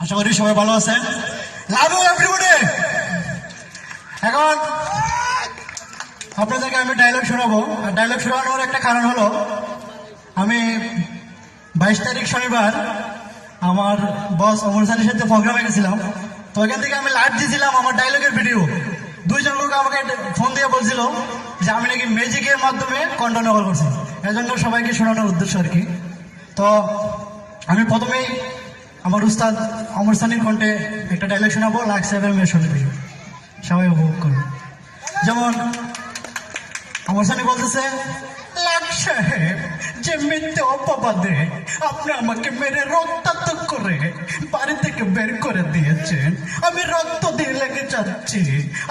আশা করি সবাই ভালো আছেন। Love you everybody. এখন আপনাদেরকে আমি ডায়লগ শোনাবো। আর ডায়লগ শোনানোর একটা কারণ হলো, আমি 22 তারিখ শনিবার আমার বস অমর স্যারের সাথে প্রোগ্রামে গেছিলাম। তো ওইখান থেকে আমি লাইভ দিয়েছিলাম আমার ডায়লগের ভিডিও। দুইজন লোক আমাকে ফোন দিয়ে বলছিল যে আমি নাকি ম্যাজিকের মাধ্যমে কণ্ঠনকল করছি। এজন্য সবাইকে শোনানোর উদ্দেশ্য আর কি। তো আমি প্রথমেই আমার উস্তাদ অমর সানির কণ্ঠে একটা ডায়লগ শোনাবো, লাখ সেভেন শোনাবি, সবাই উপভোগ করবে। যেমন অমর সানি বলতেছে, লাখ সাহেব যে মিথ্যে অপবাদে আপনি আমাকে মেরে রক্তাক্ত করে বাড়ি থেকে বের করে দিয়েছেন, আমি রক্ত দিয়ে লেগে যাচ্ছি,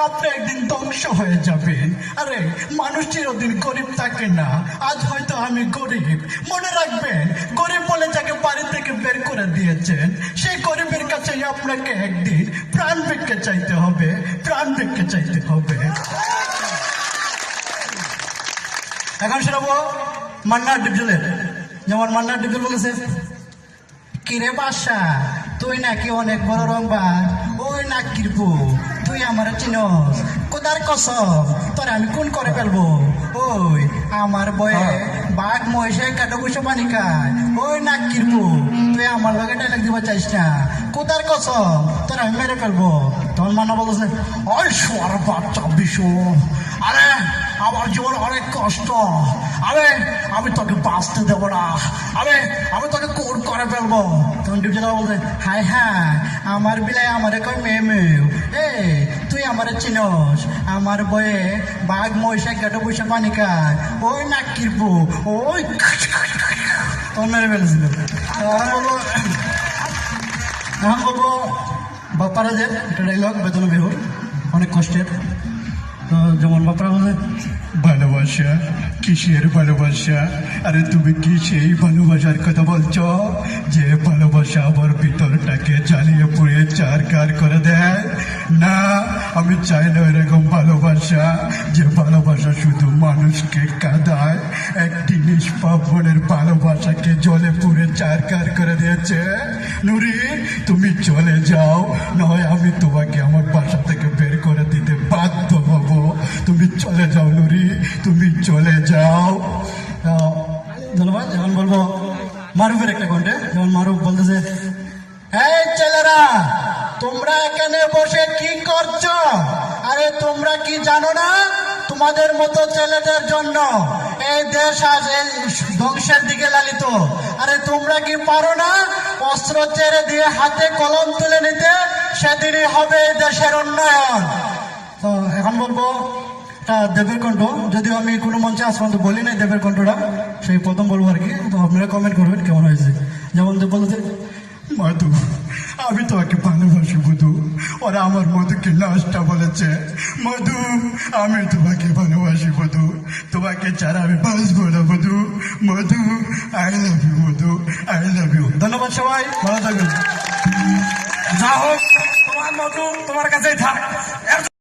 আপনি একদিন ধ্বংস হয়ে যাবেন। আরে মানুষ চিরদিন গরিব থাকে না, আজ হয়তো আমি গরিব, মনে রাখবেন গরিব বলে যাকে বাড়ি থেকে বের করে দিয়েছেন সেই গরিবের কাছেই আপনাকে একদিন প্রাণ ভিক্ষা চাইতে হবে, প্রাণ ভিক্ষা চাইতে হবে। এখন শোনাবো মান্নার ডিপজলের। যেমন মান্নার ডিপজল বলেছে, কিরে বাসা তুই নাকি অনেক বড় রংবার, ওই নাক কিরপু তুই আমার চিনস, কোদার কসম তোর আমি কোন করে ফেলবো, ওই আমার বয়ে বাঘ মহিষে কাটো বসে পানি খায়, ওই নাক কিরপু তুই আমার লগে ডায়লগ দিব চাইস না, কোদার কসম তোর আমি মেরে ফেলবো। তখন মান্না বলতেছে, ওই সোয়ার বাচ্চা ভীষণ, আরে আমার জীবন অনেক কষ্ট, আরে আমি তোকে বাঁচতে দেবো না, আমি তোকে কোন করে ফেলবো। তখন ডিপজল বলছে, হায় হায় আমার বিলায় আমারে কই মেয়ে মেয়ে, এ তুই আমারে চিনস, আমার বয়ে বাঘ মহিষা কেটে বসে পানি খায়, ওই নাক কিরপু ওই তখন মেরে ফেলেছিল। এখন বলবো বাপ্পারাজের একটা ডাইলগ, বেতন বেহুর, অনেক কষ্টের। তো যেমন বাপ্পারা বলে, ভালোবাসা কিসের ভালোবাসা, আরে তুমি কি সেই ভালোবাসার কথা বলছো যে ভালোবাসা আমার ভিতরটাকে জ্বালিয়ে পুড়িয়ে চারকার করে দেয়? না, আমি চাই না এরকম ভালোবাসা যে ভালোবাসা শুধু মানুষকে কাঁদায়। একটি নিষ্পাপ মনের ভালোবাসাকে জলে পুড়ে চারকার করে দিয়েছে। নুরি তুমি চলে যাও, নয় আমি তোমাকে আমার বাসা থেকে বের করে দিতে বাধ্য হব। তুমি চলে যাও নুরি, তুমি চলে যাও। ধন্যবাদ। এখন বলবো মারুফের একটা কণ্ঠে। যেমন মারুফ বলতেছে, এই ছেলেরা তোমরা এখানে বসে কি করছো? আরে তোমরা কি জানো না তোমাদের মতো ছেলেদের জন্য এই দেশ আজ এই ধ্বংসের দিকে লালিত? আরে তোমরা কি পারো না অস্ত্র ছেড়ে দিয়ে হাতে কলম তুলে নিতে? সেদিনই হবে এই দেশের উন্নয়ন। তো এখন বলবো দেবের কণ্ঠ, যদিও আমি কোনো মঞ্চে আজ পর্যন্ত বলি নাই দেবের কণ্ঠটা, সেই প্রথম বলবো আর কি। তো আপনারা কমেন্ট করবেন কেমন হয়েছে। যেমন বলতে, মধু আমি তোমাকে ভালোবাসি মধু, ওরা আমার মধুকে নষ্ট বলেছে। মধু আমি তোমাকে ভালোবাসি মধু, তোমাকে ছাড়া আমি বাঁচবো না Madhu. Madhu I love you Madhu, I love you. ধন্যবাদ সবাই, ভালো থাকবেন। যা হোক তোমার মধু তোমার কাছেই থাক।